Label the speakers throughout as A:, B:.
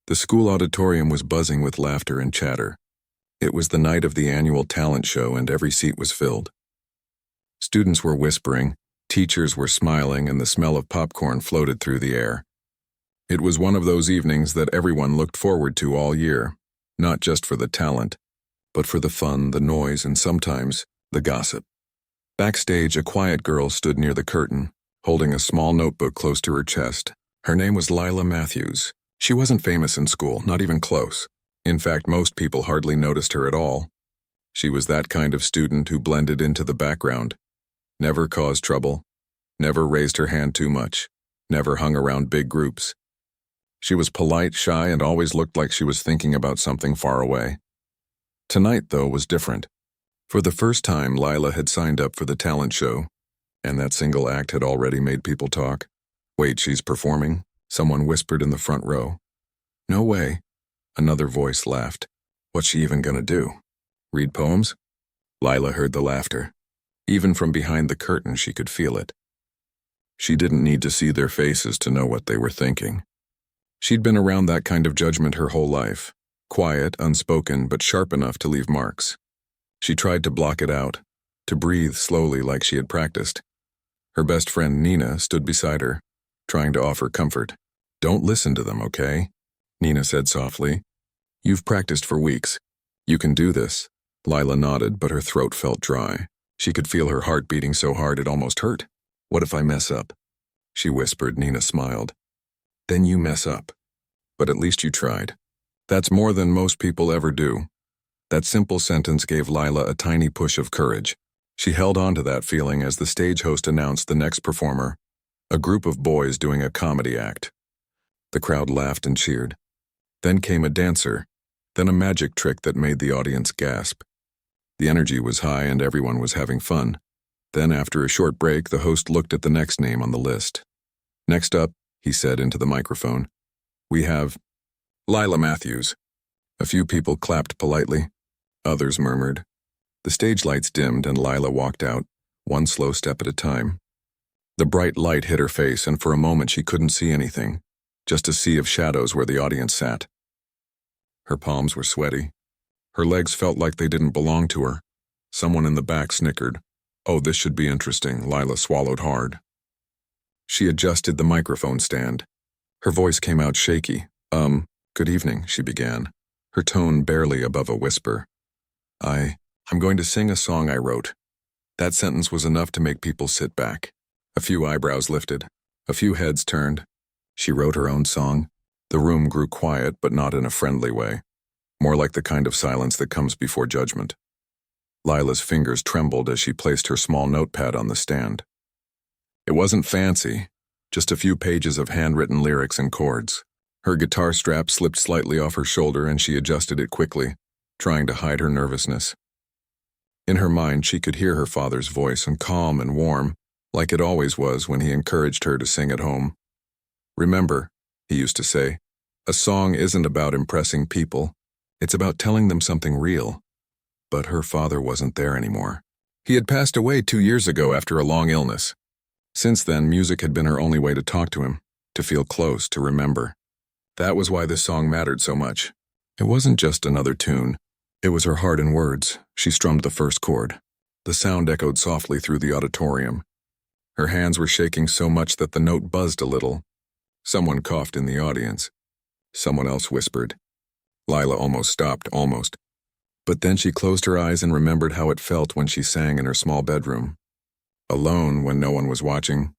A: The school auditorium was buzzing with laughter and chatter. It was the night of the annual talent show and every seat was filled. Students were whispering, teachers were smiling, and the smell of popcorn floated through the air. It was one of those evenings that everyone looked forward to all year, not just for the talent, but for the fun, the noise, and sometimes the gossip. Backstage, a quiet girl stood near the curtain, holding a small notebook close to her chest. Her name was Lila Matthews. She wasn't famous in school, not even close. In fact, most people hardly noticed her at all. She was that kind of student who blended into the background, never caused trouble, never raised her hand too much, never hung around big groups. She was polite, shy, and always looked like she was thinking about something far away. Tonight, though, was different. For the first time, Lila had signed up for the talent show, and that single act had already made people talk. "Wait, she's performing?" Someone whispered in the front row. "No way." Another voice laughed. "What's she even gonna do? Read poems?" Lila heard the laughter. Even from behind the curtain, she could feel it. She didn't need to see their faces to know what they were thinking. She'd been around that kind of judgment her whole life. Quiet, unspoken, but sharp enough to leave marks. She tried to block it out, to breathe slowly like she had practiced. Her best friend Nina stood beside her, trying to offer comfort. "Don't listen to them, okay?" Nina said softly. "You've practiced for weeks. You can do this." Lila nodded, but her throat felt dry. She could feel her heart beating so hard it almost hurt. "What if I mess up?" she whispered. Nina smiled. "Then you mess up. But at least you tried. That's more than most people ever do." That simple sentence gave Lila a tiny push of courage. She held on to that feeling as the stage host announced the next performer, a group of boys doing a comedy act. The crowd laughed and cheered. Then came a dancer, then a magic trick that made the audience gasp. The energy was high and everyone was having fun. Then, after a short break, the host looked at the next name on the list. "Next up," he said into the microphone, "we have Lila Matthews." A few people clapped politely. Others murmured. The stage lights dimmed and Lila walked out, one slow step at a time. The bright light hit her face, and for a moment she couldn't see anything, just a sea of shadows where the audience sat. Her palms were sweaty. Her legs felt like they didn't belong to her. Someone in the back snickered. "Oh, this should be interesting." Lila swallowed hard. She adjusted the microphone stand. Her voice came out shaky. Good evening," she began, her tone barely above a whisper. I'm going to sing a song I wrote." That sentence was enough to make people sit back. A few eyebrows lifted. A few heads turned. She wrote her own song. The room grew quiet, but not in a friendly way. More like the kind of silence that comes before judgment. Lila's fingers trembled as she placed her small notepad on the stand. It wasn't fancy, just a few pages of handwritten lyrics and chords. Her guitar strap slipped slightly off her shoulder and she adjusted it quickly, trying to hide her nervousness. In her mind, she could hear her father's voice, and calm and warm, like it always was when he encouraged her to sing at home. "Remember," he used to say, "a song isn't about impressing people. It's about telling them something real." But her father wasn't there anymore. He had passed away 2 years ago after a long illness. Since then, music had been her only way to talk to him, to feel close, to remember. That was why this song mattered so much. It wasn't just another tune. It was her heart in words. She strummed the first chord. The sound echoed softly through the auditorium. Her hands were shaking so much that the note buzzed a little. Someone coughed in the audience. Someone else whispered. Lila almost stopped, almost. But then she closed her eyes and remembered how it felt when she sang in her small bedroom. Alone, when no one was watching,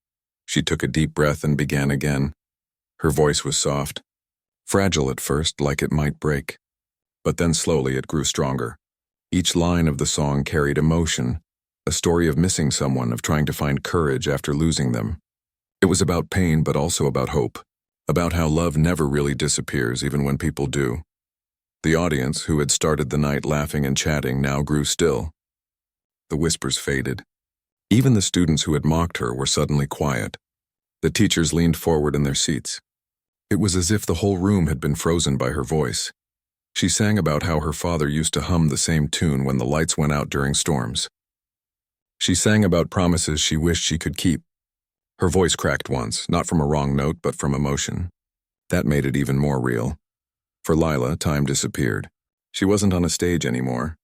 A: she took a deep breath and began again. Her voice was soft, fragile at first, like it might break. But then slowly it grew stronger. Each line of the song carried emotion, a story of missing someone, of trying to find courage after losing them. It was about pain, but also about hope, about how love never really disappears even when people do. The audience, who had started the night laughing and chatting, now grew still. The whispers faded. Even the students who had mocked her were suddenly quiet. The teachers leaned forward in their seats. It was as if the whole room had been frozen by her voice. She sang about how her father used to hum the same tune when the lights went out during storms. She sang about promises she wished she could keep. Her voice cracked once, not from a wrong note, but from emotion. That made it even more real. For Lila, time disappeared. She wasn't on a stage anymore.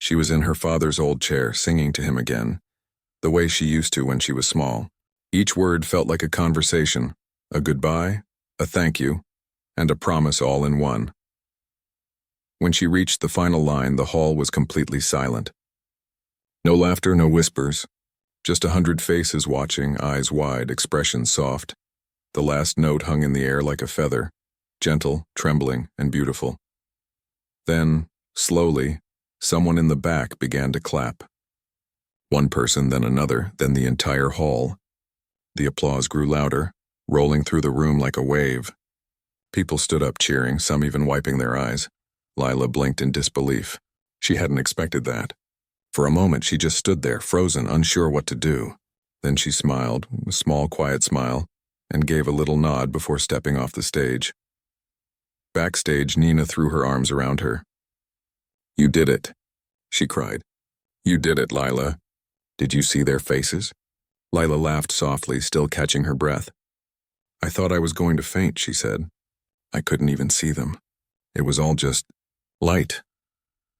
A: She was in her father's old chair, singing to him again, the way she used to when she was small. Each word felt like a conversation, a goodbye, a thank you, and a promise all in one. When she reached the final line, the hall was completely silent. No laughter, no whispers, just 100 faces watching, eyes wide, expressions soft. The last note hung in the air like a feather, gentle, trembling, and beautiful. Then, slowly, someone in the back began to clap. One person, then another, then the entire hall. The applause grew louder, rolling through the room like a wave. People stood up cheering, some even wiping their eyes. Lila blinked in disbelief. She hadn't expected that. For a moment, she just stood there, frozen, unsure what to do. Then she smiled, a small, quiet smile, and gave a little nod before stepping off the stage. Backstage, Nina threw her arms around her. "You did it," she cried. "You did it, Lila. Did you see their faces?" Lila laughed softly, still catching her breath. "I thought I was going to faint," she said. "I couldn't even see them. It was all just light."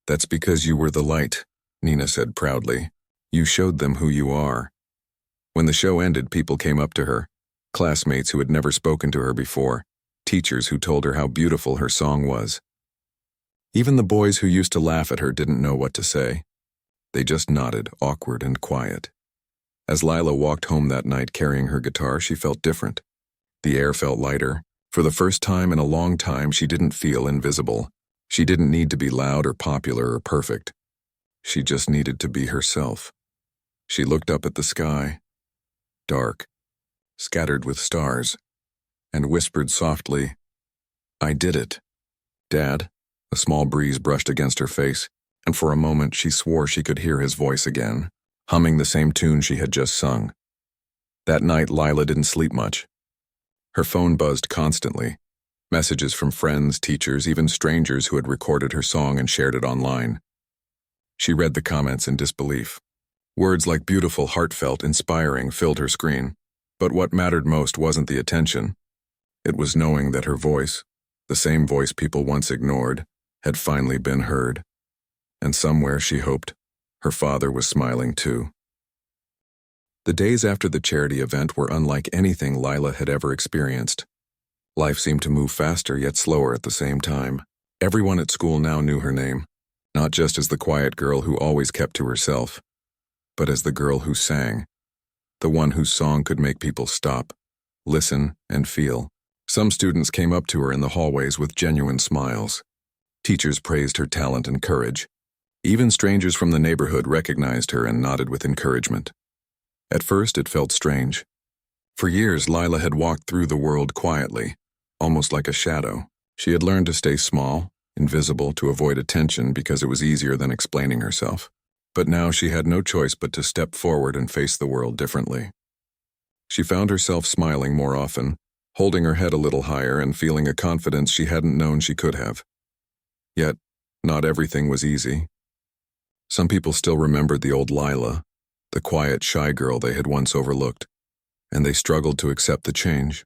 A: "That's because you were the light," Nina said proudly. "You showed them who you are." When the show ended, people came up to her, classmates who had never spoken to her before, teachers who told her how beautiful her song was. Even the boys who used to laugh at her didn't know what to say. They just nodded, awkward and quiet. As Lila walked home that night carrying her guitar, she felt different. The air felt lighter. For the first time in a long time, she didn't feel invisible. She didn't need to be loud or popular or perfect. She just needed to be herself. She looked up at the sky, dark, scattered with stars, and whispered softly, "I did it, Dad." A small breeze brushed against her face, and for a moment she swore she could hear his voice again, humming the same tune she had just sung. That night, Lila didn't sleep much. Her phone buzzed constantly. Messages from friends, teachers, even strangers who had recorded her song and shared it online. She read the comments in disbelief. Words like beautiful, heartfelt, inspiring filled her screen. But what mattered most wasn't the attention. It was knowing that her voice, the same voice people once ignored, had finally been heard. And somewhere, she hoped, her father was smiling too. The days after the charity event were unlike anything Lila had ever experienced. Life seemed to move faster yet slower at the same time. Everyone at school now knew her name, not just as the quiet girl who always kept to herself, but as the girl who sang, the one whose song could make people stop, listen, and feel. Some students came up to her in the hallways with genuine smiles. Teachers praised her talent and courage. Even strangers from the neighborhood recognized her and nodded with encouragement. At first, it felt strange. For years, Lila had walked through the world quietly, almost like a shadow. She had learned to stay small, invisible, to avoid attention because it was easier than explaining herself. But now she had no choice but to step forward and face the world differently. She found herself smiling more often, holding her head a little higher and feeling a confidence she hadn't known she could have. Yet, not everything was easy. Some people still remembered the old Lila, the quiet, shy girl they had once overlooked, and they struggled to accept the change.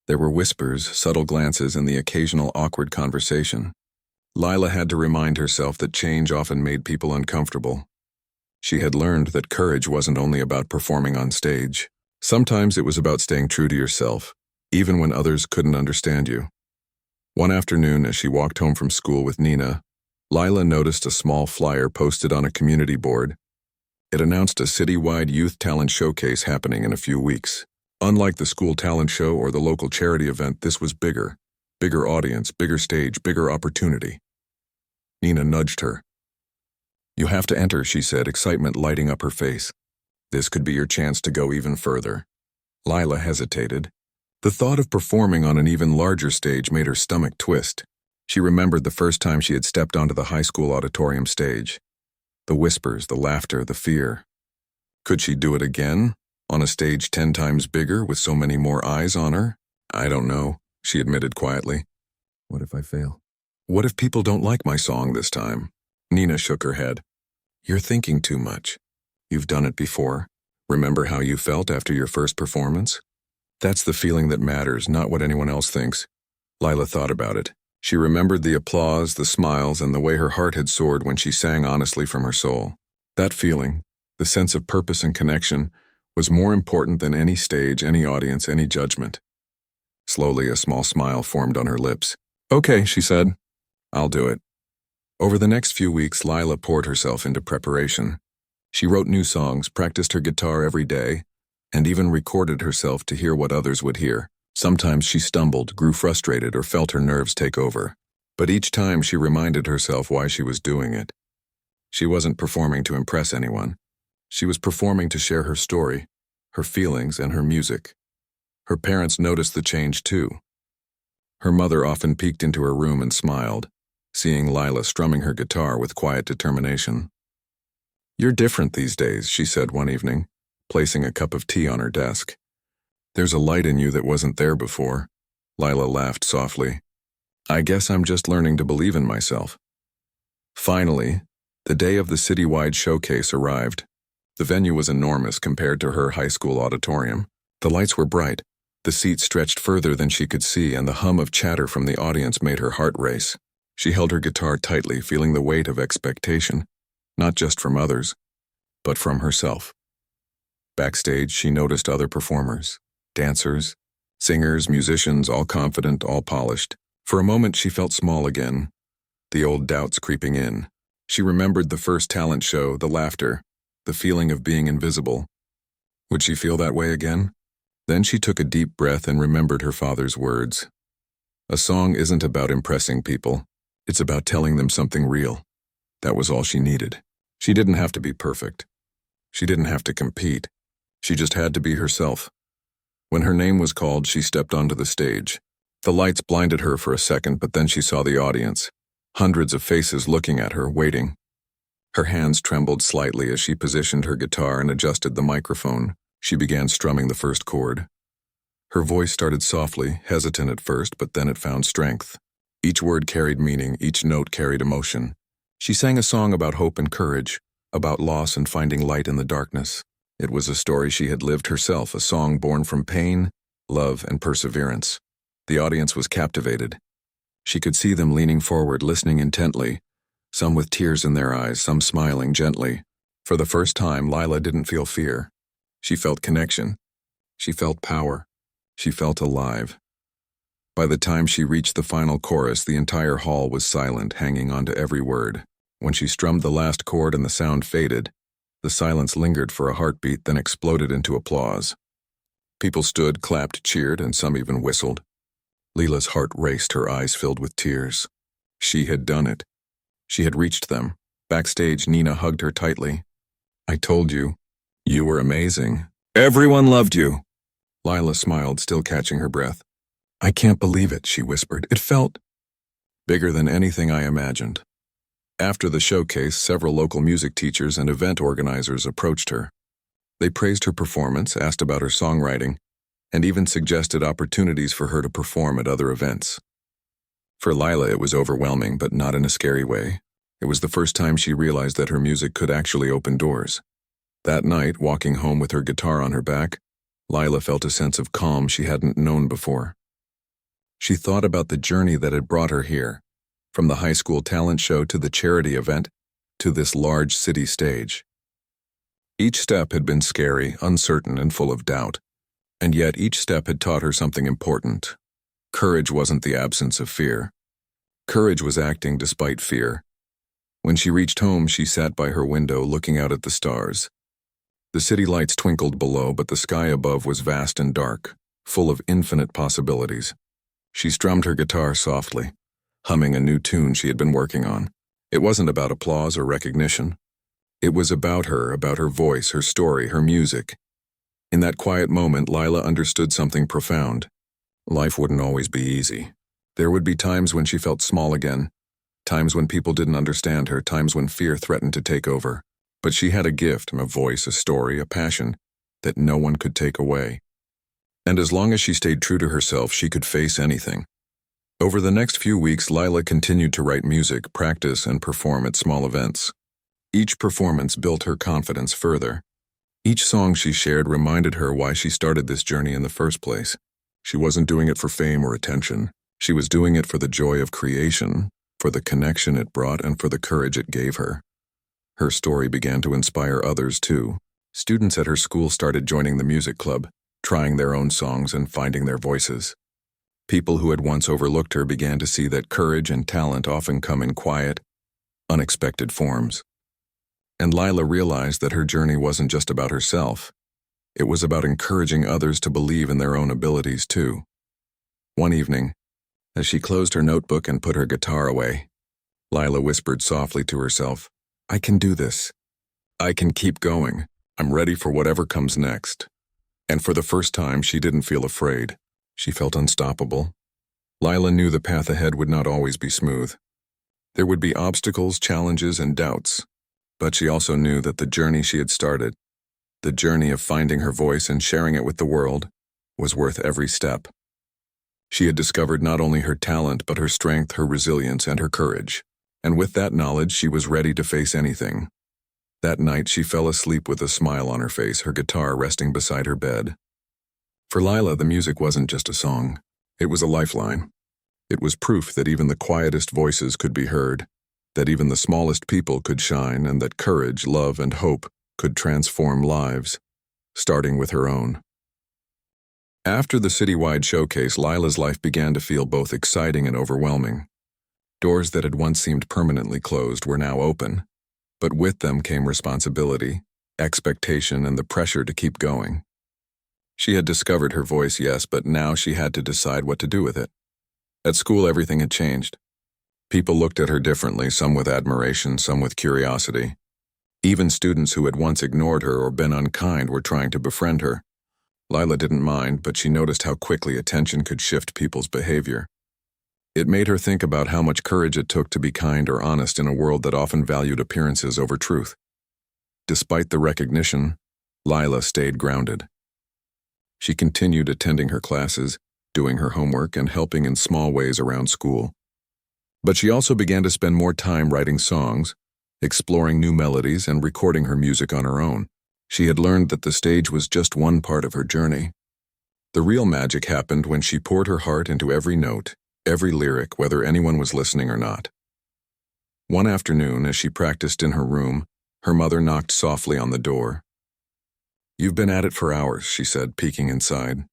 A: There were whispers, subtle glances, and the occasional awkward conversation. Lila had to remind herself that change often made people uncomfortable. She had learned that courage wasn't only about performing on stage. Sometimes it was about staying true to yourself, even when others couldn't understand you. One afternoon, as she walked home from school with Nina, Lila noticed a small flyer posted on a community board. It announced a citywide youth talent showcase happening in a few weeks. Unlike the school talent show or the local charity event, this was bigger. Bigger audience, bigger stage, bigger opportunity. Nina nudged her. "You have to enter," she said, excitement lighting up her face. "This could be your chance to go even further." Lila hesitated. The thought of performing on an even larger stage made her stomach twist. She remembered the first time she had stepped onto the high school auditorium stage. The whispers, the laughter, the fear. Could she do it again, on a stage 10 times bigger with so many more eyes on her? "I don't know," she admitted quietly. "What if I fail? What if people don't like my song this time?" Nina shook her head. "You're thinking too much. You've done it before. Remember how you felt after your first performance? That's the feeling that matters, not what anyone else thinks." Lila thought about it. She remembered the applause, the smiles, and the way her heart had soared when she sang honestly from her soul. That feeling, the sense of purpose and connection, was more important than any stage, any audience, any judgment. Slowly, a small smile formed on her lips. "Okay," she said. "I'll do it." Over the next few weeks, Lila poured herself into preparation. She wrote new songs, practiced her guitar every day, and even recorded herself to hear what others would hear. Sometimes she stumbled, grew frustrated, or felt her nerves take over. But each time she reminded herself why she was doing it. She wasn't performing to impress anyone. She was performing to share her story, her feelings, and her music. Her parents noticed the change too. Her mother often peeked into her room and smiled, seeing Lila strumming her guitar with quiet determination. "You're different these days," she said one evening, placing a cup of tea on her desk. "There's a light in you that wasn't there before." Lila laughed softly. "I guess I'm just learning to believe in myself." Finally, the day of the citywide showcase arrived. The venue was enormous compared to her high school auditorium. The lights were bright, the seats stretched further than she could see, and the hum of chatter from the audience made her heart race. She held her guitar tightly, feeling the weight of expectation, not just from others, but from herself. Backstage, she noticed other performers, dancers, singers, musicians, all confident, all polished. For a moment, she felt small again, the old doubts creeping in. She remembered the first talent show, the laughter, the feeling of being invisible. Would she feel that way again? Then she took a deep breath and remembered her father's words. A song isn't about impressing people. It's about telling them something real. That was all she needed. She didn't have to be perfect. She didn't have to compete. She just had to be herself. When her name was called, she stepped onto the stage. The lights blinded her for a second, but then she saw the audience. Hundreds of faces looking at her, waiting. Her hands trembled slightly as she positioned her guitar and adjusted the microphone. She began strumming the first chord. Her voice started softly, hesitant at first, but then it found strength. Each word carried meaning, each note carried emotion. She sang a song about hope and courage, about loss and finding light in the darkness. It was a story she had lived herself, a song born from pain, love, and perseverance. The audience was captivated. She could see them leaning forward, listening intently, some with tears in their eyes, some smiling gently. For the first time, Lila didn't feel fear. She felt connection. She felt power. She felt alive. By the time she reached the final chorus, the entire hall was silent, hanging on to every word. When she strummed the last chord and the sound faded, the silence lingered for a heartbeat, then exploded into applause. People stood, clapped, cheered, and some even whistled. Lila's heart raced, her eyes filled with tears. She had done it. She had reached them. Backstage, Nina hugged her tightly. "I told you. You were amazing. Everyone loved you." Lila smiled, still catching her breath. "I can't believe it," she whispered. "It felt bigger than anything I imagined." After the showcase, several local music teachers and event organizers approached her. They praised her performance, asked about her songwriting, and even suggested opportunities for her to perform at other events. For Lila, it was overwhelming, but not in a scary way. It was the first time she realized that her music could actually open doors. That night, walking home with her guitar on her back, Lila felt a sense of calm she hadn't known before. She thought about the journey that had brought her here, from the high school talent show to the charity event, to this large city stage. Each step had been scary, uncertain, and full of doubt, and yet each step had taught her something important. Courage wasn't the absence of fear. Courage was acting despite fear. When she reached home, she sat by her window looking out at the stars. The city lights twinkled below, but the sky above was vast and dark, full of infinite possibilities. She strummed her guitar softly, humming a new tune she had been working on. It wasn't about applause or recognition. It was about her voice, her story, her music. In that quiet moment, Lila understood something profound. Life wouldn't always be easy. There would be times when she felt small again, times when people didn't understand her, times when fear threatened to take over. But she had a gift, a voice, a story, a passion that no one could take away. And as long as she stayed true to herself, she could face anything. Over the next few weeks, Lila continued to write music, practice, and perform at small events. Each performance built her confidence further. Each song she shared reminded her why she started this journey in the first place. She wasn't doing it for fame or attention. She was doing it for the joy of creation, for the connection it brought, and for the courage it gave her. Her story began to inspire others, too. Students at her school started joining the music club, trying their own songs and finding their voices. People who had once overlooked her began to see that courage and talent often come in quiet, unexpected forms. And Lila realized that her journey wasn't just about herself. It was about encouraging others to believe in their own abilities, too. One evening, as she closed her notebook and put her guitar away, Lila whispered softly to herself, "I can do this. I can keep going. I'm ready for whatever comes next." And for the first time, she didn't feel afraid. She felt unstoppable. Lila knew the path ahead would not always be smooth. There would be obstacles, challenges, and doubts. But she also knew that the journey she had started, the journey of finding her voice and sharing it with the world, was worth every step. She had discovered not only her talent, but her strength, her resilience, and her courage. And with that knowledge, she was ready to face anything. That night, she fell asleep with a smile on her face, her guitar resting beside her bed. For Lila, the music wasn't just a song. It was a lifeline. It was proof that even the quietest voices could be heard, that even the smallest people could shine, and that courage, love, and hope could transform lives, starting with her own. After the citywide showcase, Lila's life began to feel both exciting and overwhelming. Doors that had once seemed permanently closed were now open, but with them came responsibility, expectation, and the pressure to keep going. She had discovered her voice, yes, but now she had to decide what to do with it. At school, everything had changed. People looked at her differently, some with admiration, some with curiosity. Even students who had once ignored her or been unkind were trying to befriend her. Lila didn't mind, but she noticed how quickly attention could shift people's behavior. It made her think about how much courage it took to be kind or honest in a world that often valued appearances over truth. Despite the recognition, Lila stayed grounded. She continued attending her classes, doing her homework, and helping in small ways around school. But she also began to spend more time writing songs, exploring new melodies, and recording her music on her own. She had learned that the stage was just one part of her journey. The real magic happened when she poured her heart into every note, every lyric, whether anyone was listening or not. One afternoon, as she practiced in her room, her mother knocked softly on the door. "You've been at it for hours," she said, peeking inside.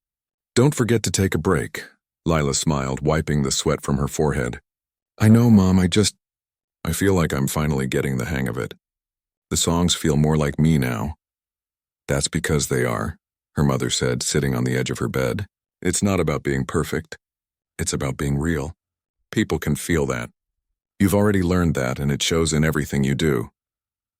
A: "Don't forget to take a break." Lila smiled, wiping the sweat from her forehead. "I know, Mom, I feel like I'm finally getting the hang of it. The songs feel more like me now." "That's because they are," her mother said, sitting on the edge of her bed. "It's not about being perfect. It's about being real. People can feel that. You've already learned that, and it shows in everything you do."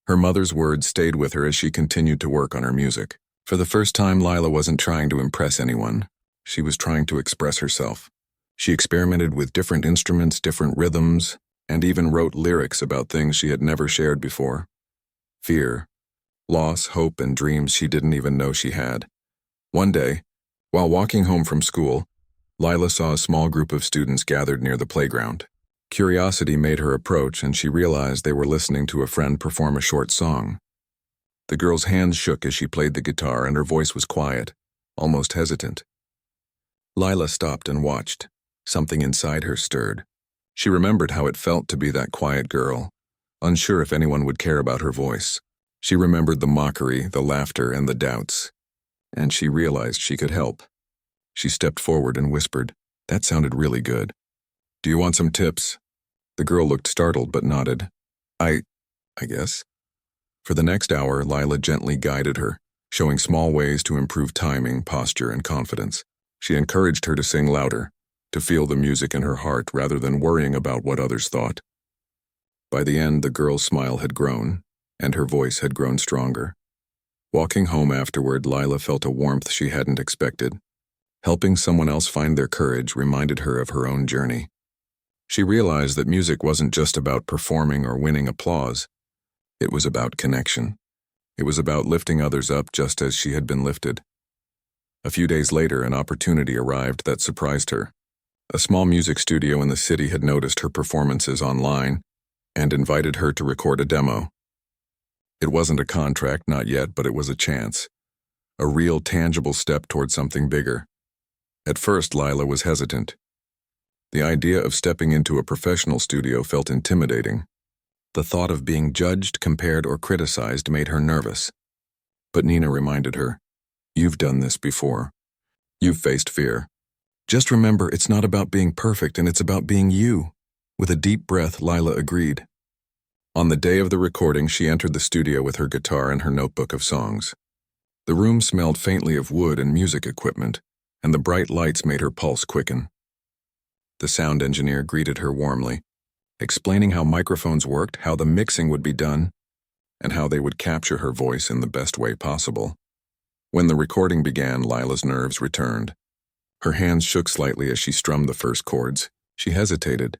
A: Her mother's words stayed with her as she continued to work on her music. For the first time, Lila wasn't trying to impress anyone. She was trying to express herself. She experimented with different instruments, different rhythms, and even wrote lyrics about things she had never shared before. Fear, loss, hope, and dreams she didn't even know she had. One day, while walking home from school, Lila saw a small group of students gathered near the playground. Curiosity made her approach, and she realized they were listening to a friend perform a short song. The girl's hands shook as she played the guitar, and her voice was quiet, almost hesitant. Lila stopped and watched. Something inside her stirred. She remembered how it felt to be that quiet girl, unsure if anyone would care about her voice. She remembered the mockery, the laughter, and the doubts. And she realized she could help. She stepped forward and whispered, "That sounded really good. Do you want some tips?" The girl looked startled but nodded. I guess." For the next hour, Lila gently guided her, showing small ways to improve timing, posture, and confidence. She encouraged her to sing louder, to feel the music in her heart rather than worrying about what others thought. By the end, the girl's smile had grown, and her voice had grown stronger. Walking home afterward, Lila felt a warmth she hadn't expected. Helping someone else find their courage reminded her of her own journey. She realized that music wasn't just about performing or winning applause. It was about connection. It was about lifting others up just as she had been lifted. A few days later, an opportunity arrived that surprised her. A small music studio in the city had noticed her performances online and invited her to record a demo. It wasn't a contract, not yet, but it was a chance. A real, tangible step toward something bigger. At first, Lila was hesitant. The idea of stepping into a professional studio felt intimidating. The thought of being judged, compared, or criticized made her nervous. But Nina reminded her, "You've done this before. You've faced fear. Just remember, it's not about being perfect, and it's about being you." With a deep breath, Lila agreed. On the day of the recording, she entered the studio with her guitar and her notebook of songs. The room smelled faintly of wood and music equipment, and the bright lights made her pulse quicken. The sound engineer greeted her warmly, explaining how microphones worked, how the mixing would be done, and how they would capture her voice in the best way possible. When the recording began, Lila's nerves returned. Her hands shook slightly as she strummed the first chords. She hesitated,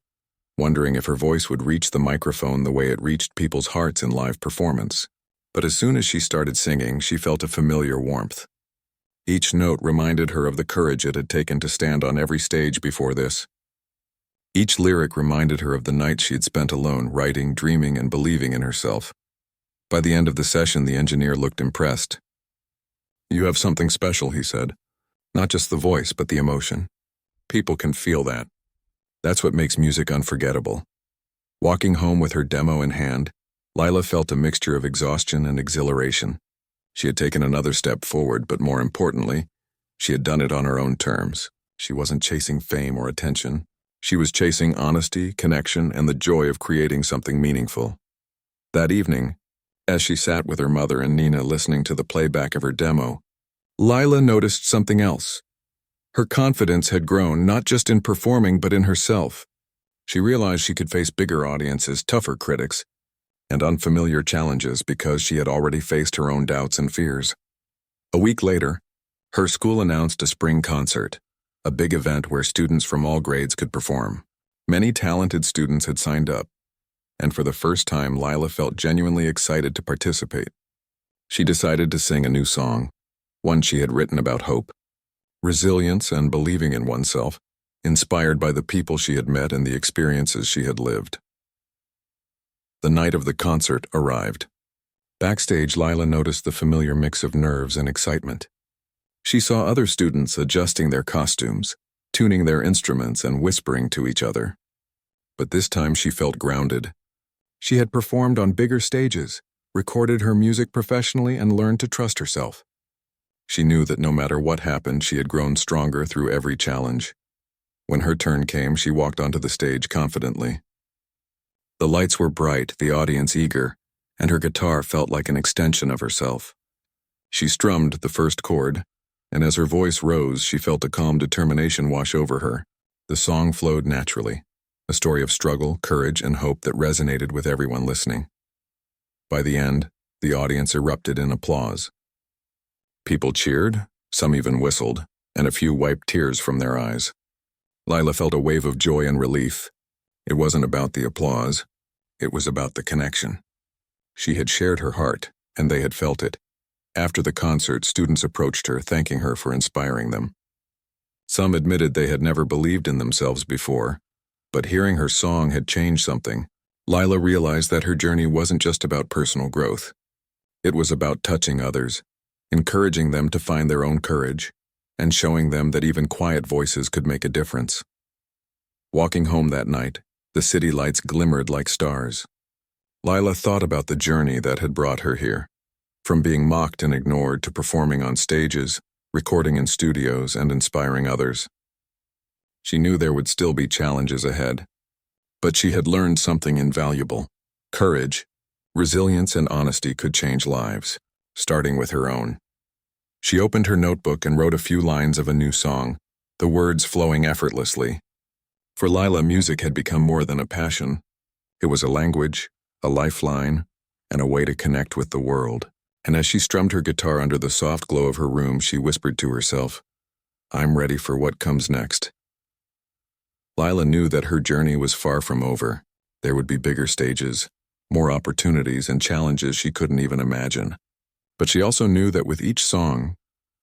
A: wondering if her voice would reach the microphone the way it reached people's hearts in live performance. But as soon as she started singing, she felt a familiar warmth. Each note reminded her of the courage it had taken to stand on every stage before this. Each lyric reminded her of the nights she had spent alone, writing, dreaming, and believing in herself. By the end of the session, the engineer looked impressed. "You have something special," he said. "Not just the voice, but the emotion. People can feel that. That's what makes music unforgettable." Walking home with her demo in hand, Lila felt a mixture of exhaustion and exhilaration. She had taken another step forward, but more importantly, she had done it on her own terms. She wasn't chasing fame or attention. She was chasing honesty, connection, and the joy of creating something meaningful. That evening, as she sat with her mother and Nina listening to the playback of her demo, Lila noticed something else. Her confidence had grown, not just in performing, but in herself. She realized she could face bigger audiences, tougher critics, and unfamiliar challenges because she had already faced her own doubts and fears. A week later, her school announced a spring concert, a big event where students from all grades could perform. Many talented students had signed up, and for the first time, Lila felt genuinely excited to participate. She decided to sing a new song, one she had written about hope, resilience, and believing in oneself, inspired by the people she had met and the experiences she had lived. The night of the concert arrived. Backstage, Lila noticed the familiar mix of nerves and excitement. She saw other students adjusting their costumes, tuning their instruments, and whispering to each other. But this time she felt grounded. She had performed on bigger stages, recorded her music professionally, and learned to trust herself. She knew that no matter what happened, she had grown stronger through every challenge. When her turn came, she walked onto the stage confidently. The lights were bright, the audience eager, and her guitar felt like an extension of herself. She strummed the first chord, and as her voice rose, she felt a calm determination wash over her. The song flowed naturally, a story of struggle, courage, and hope that resonated with everyone listening. By the end, the audience erupted in applause. People cheered, some even whistled, and a few wiped tears from their eyes. Lila felt a wave of joy and relief. It wasn't about the applause, it was about the connection. She had shared her heart, and they had felt it. After the concert, students approached her, thanking her for inspiring them. Some admitted they had never believed in themselves before, but hearing her song had changed something. Lila realized that her journey wasn't just about personal growth. It was about touching others, encouraging them to find their own courage, and showing them that even quiet voices could make a difference. Walking home that night, the city lights glimmered like stars. Lila thought about the journey that had brought her here. From being mocked and ignored to performing on stages, recording in studios, and inspiring others. She knew there would still be challenges ahead, but she had learned something invaluable. Courage, resilience, and honesty could change lives, starting with her own. She opened her notebook and wrote a few lines of a new song, the words flowing effortlessly. For Lila, music had become more than a passion. It was a language, a lifeline, and a way to connect with the world. And as she strummed her guitar under the soft glow of her room, she whispered to herself, "I'm ready for what comes next." Lila knew that her journey was far from over. There would be bigger stages, more opportunities, and challenges she couldn't even imagine. But she also knew that with each song,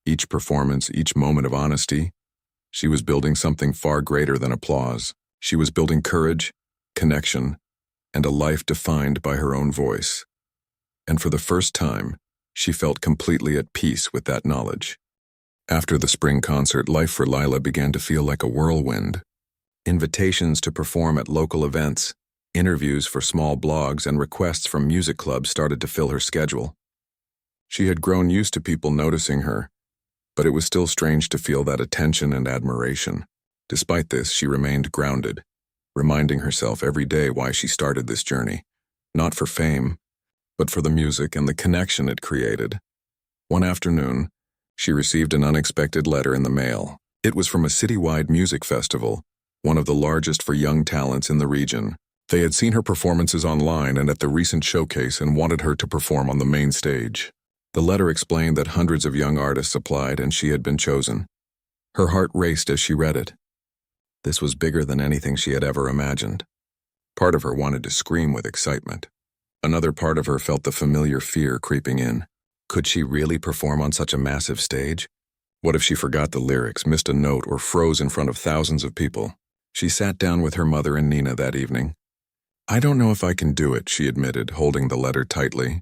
A: each performance, each moment of honesty, she was building something far greater than applause. She was building courage, connection, and a life defined by her own voice. And for the first time, she felt completely at peace with that knowledge. After the spring concert, life for Lila began to feel like a whirlwind. Invitations to perform at local events, interviews for small blogs, and requests from music clubs started to fill her schedule. She had grown used to people noticing her, but it was still strange to feel that attention and admiration. Despite this, she remained grounded, reminding herself every day why she started this journey, not for fame, but for the music and the connection it created. One afternoon, she received an unexpected letter in the mail. It was from a citywide music festival, one of the largest for young talents in the region. They had seen her performances online and at the recent showcase and wanted her to perform on the main stage. The letter explained that hundreds of young artists applied and she had been chosen. Her heart raced as she read it. This was bigger than anything she had ever imagined. Part of her wanted to scream with excitement. Another part of her felt the familiar fear creeping in. Could she really perform on such a massive stage? What if she forgot the lyrics, missed a note, or froze in front of thousands of people? She sat down with her mother and Nina that evening. "I don't know if I can do it," she admitted, holding the letter tightly.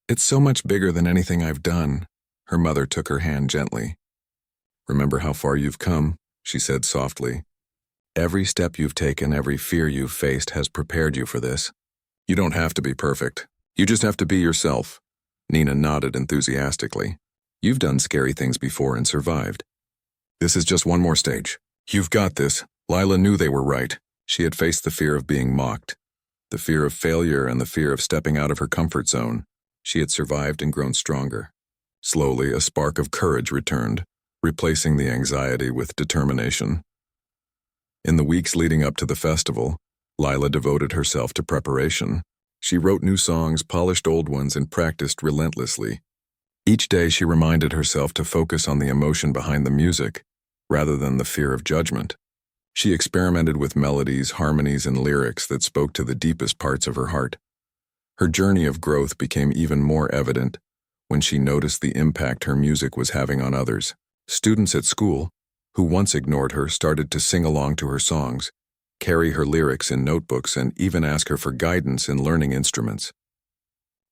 A: "It's so much bigger than anything I've done." Her mother took her hand gently. "Remember how far you've come," she said softly. "Every step you've taken, every fear you've faced has prepared you for this. You don't have to be perfect. You just have to be yourself." Nina nodded enthusiastically. "You've done scary things before and survived. This is just one more stage. You've got this." Lila knew they were right. She had faced the fear of being mocked, the fear of failure, and the fear of stepping out of her comfort zone. She had survived and grown stronger. Slowly, a spark of courage returned, replacing the anxiety with determination. In the weeks leading up to the festival, Lila devoted herself to preparation. She wrote new songs, polished old ones, and practiced relentlessly. Each day she reminded herself to focus on the emotion behind the music, rather than the fear of judgment. She experimented with melodies, harmonies, and lyrics that spoke to the deepest parts of her heart. Her journey of growth became even more evident when she noticed the impact her music was having on others. Students at school, who once ignored her, started to sing along to her songs, carry her lyrics in notebooks, and even ask her for guidance in learning instruments.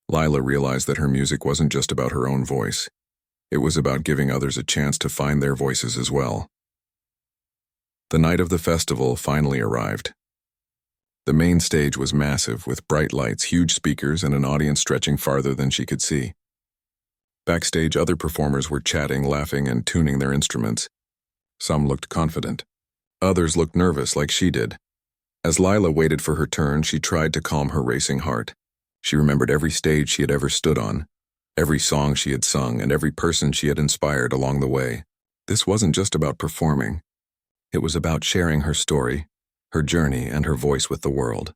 A: Lila realized that her music wasn't just about her own voice. It was about giving others a chance to find their voices as well. The night of the festival finally arrived. The main stage was massive, with bright lights, huge speakers, and an audience stretching farther than she could see. Backstage, other performers were chatting, laughing, and tuning their instruments. Some looked confident. Others looked nervous, like she did. As Lila waited for her turn, she tried to calm her racing heart. She remembered every stage she had ever stood on, every song she had sung, and every person she had inspired along the way. This wasn't just about performing. It was about sharing her story, her journey, and her voice with the world.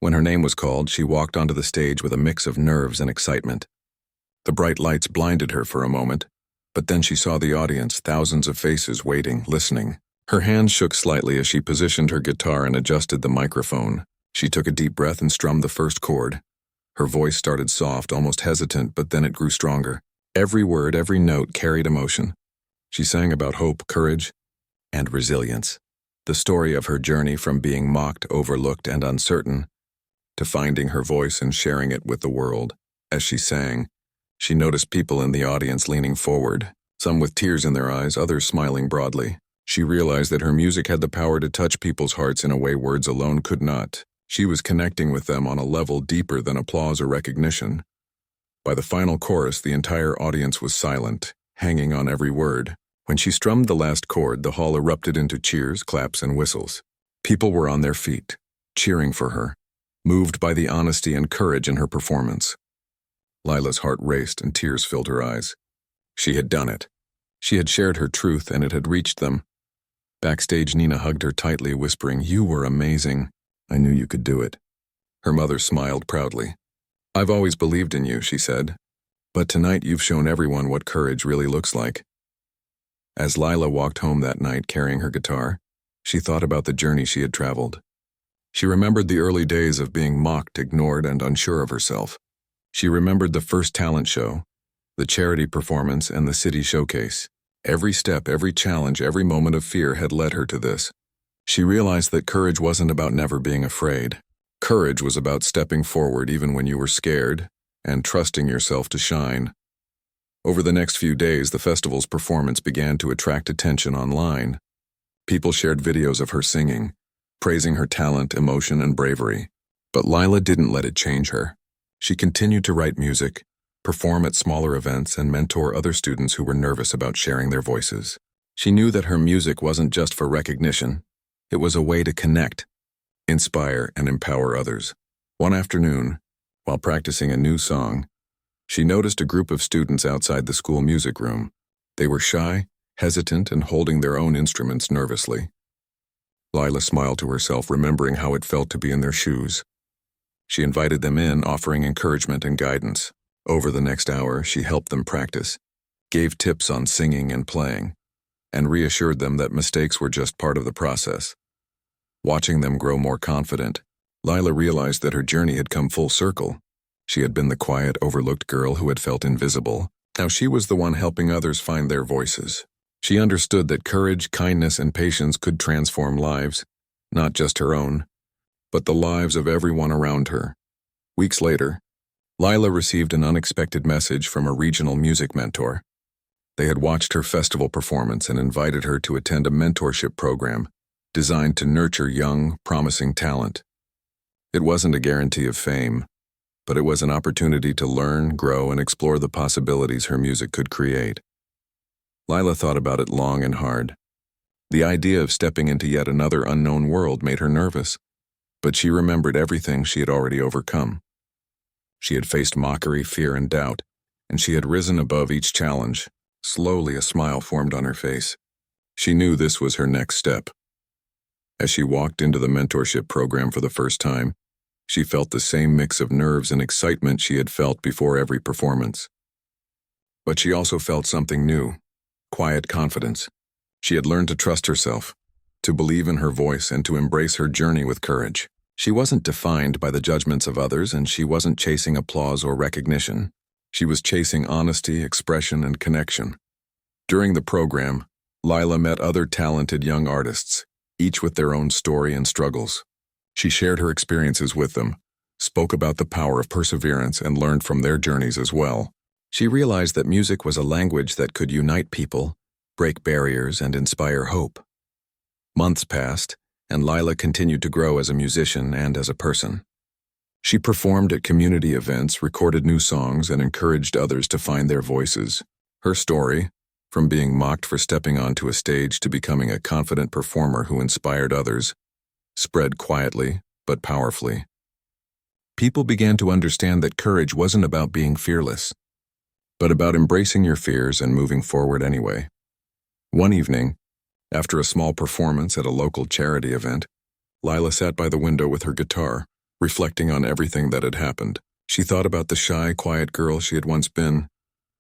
A: When her name was called, she walked onto the stage with a mix of nerves and excitement. The bright lights blinded her for a moment, but then she saw the audience, thousands of faces waiting, listening. Her hands shook slightly as she positioned her guitar and adjusted the microphone. She took a deep breath and strummed the first chord. Her voice started soft, almost hesitant, but then it grew stronger. Every word, every note carried emotion. She sang about hope, courage, and resilience. The story of her journey from being mocked, overlooked, and uncertain to finding her voice and sharing it with the world. As she sang, she noticed people in the audience leaning forward, some with tears in their eyes, others smiling broadly. She realized that her music had the power to touch people's hearts in a way words alone could not. She was connecting with them on a level deeper than applause or recognition. By the final chorus, the entire audience was silent, hanging on every word. When she strummed the last chord, the hall erupted into cheers, claps, and whistles. People were on their feet, cheering for her, moved by the honesty and courage in her performance. Lila's heart raced and tears filled her eyes. She had done it. She had shared her truth and it had reached them. Backstage, Nina hugged her tightly, whispering, "You were amazing. I knew you could do it." Her mother smiled proudly. "I've always believed in you," she said. "But tonight you've shown everyone what courage really looks like." As Lila walked home that night carrying her guitar, she thought about the journey she had traveled. She remembered the early days of being mocked, ignored, and unsure of herself. She remembered the first talent show, the charity performance, and the city showcase. Every step, every challenge, every moment of fear had led her to this. She realized that courage wasn't about never being afraid. Courage was about stepping forward even when you were scared, and trusting yourself to shine. Over the next few days, the festival's performance began to attract attention online. People shared videos of her singing, praising her talent, emotion, and bravery. But Lila didn't let it change her. She continued to write music, perform at smaller events, and mentor other students who were nervous about sharing their voices. She knew that her music wasn't just for recognition. It was a way to connect, inspire, and empower others. One afternoon, while practicing a new song, she noticed a group of students outside the school music room. They were shy, hesitant, and holding their own instruments nervously. Lila smiled to herself, remembering how it felt to be in their shoes. She invited them in, offering encouragement and guidance. Over the next hour, she helped them practice, gave tips on singing and playing, and reassured them that mistakes were just part of the process. Watching them grow more confident, Lila realized that her journey had come full circle. She had been the quiet, overlooked girl who had felt invisible. Now she was the one helping others find their voices. She understood that courage, kindness, and patience could transform lives, not just her own, but the lives of everyone around her. Weeks later, Lila received an unexpected message from a regional music mentor. They had watched her festival performance and invited her to attend a mentorship program designed to nurture young, promising talent. It wasn't a guarantee of fame, but it was an opportunity to learn, grow, and explore the possibilities her music could create. Lila thought about it long and hard. The idea of stepping into yet another unknown world made her nervous, but she remembered everything she had already overcome. She had faced mockery, fear, and doubt, and she had risen above each challenge. Slowly, a smile formed on her face. She knew this was her next step. As she walked into the mentorship program for the first time, she felt the same mix of nerves and excitement she had felt before every performance. But she also felt something new, quiet confidence. She had learned to trust herself, to believe in her voice, and to embrace her journey with courage. She wasn't defined by the judgments of others, and she wasn't chasing applause or recognition. She was chasing honesty, expression, and connection. During the program, Lila met other talented young artists, each with their own story and struggles. She shared her experiences with them, spoke about the power of perseverance, and learned from their journeys as well. She realized that music was a language that could unite people, break barriers, and inspire hope. Months passed, and Lila continued to grow as a musician and as a person. She performed at community events, recorded new songs, and encouraged others to find their voices. Her story, from being mocked for stepping onto a stage to becoming a confident performer who inspired others, spread quietly but powerfully. People began to understand that courage wasn't about being fearless, but about embracing your fears and moving forward anyway. One evening, after a small performance at a local charity event, Lila sat by the window with her guitar, reflecting on everything that had happened. She thought about the shy, quiet girl she had once been,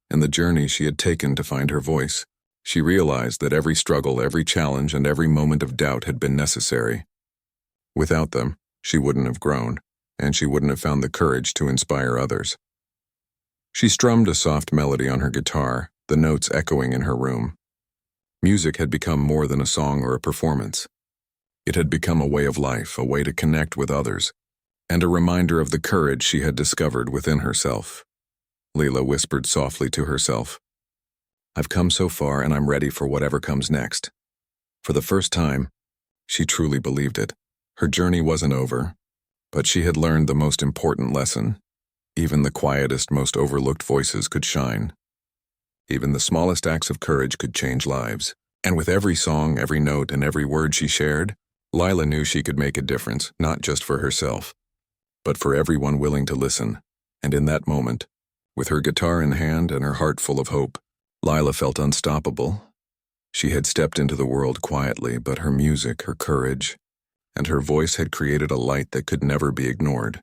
A: and the journey she had taken to find her voice. She realized that every struggle, every challenge, and every moment of doubt had been necessary. Without them, she wouldn't have grown, and she wouldn't have found the courage to inspire others. She strummed a soft melody on her guitar, the notes echoing in her room. Music had become more than a song or a performance. It had become a way of life, a way to connect with others, and a reminder of the courage she had discovered within herself. Lila whispered softly to herself, "I've come so far and I'm ready for whatever comes next." For the first time, she truly believed it. Her journey wasn't over, but she had learned the most important lesson. Even the quietest, most overlooked voices could shine. Even the smallest acts of courage could change lives. And with every song, every note, and every word she shared, Lila knew she could make a difference, not just for herself, but for everyone willing to listen. And in that moment, with her guitar in hand and her heart full of hope, Lila felt unstoppable. She had stepped into the world quietly, but her music, her courage, and her voice had created a light that could never be ignored.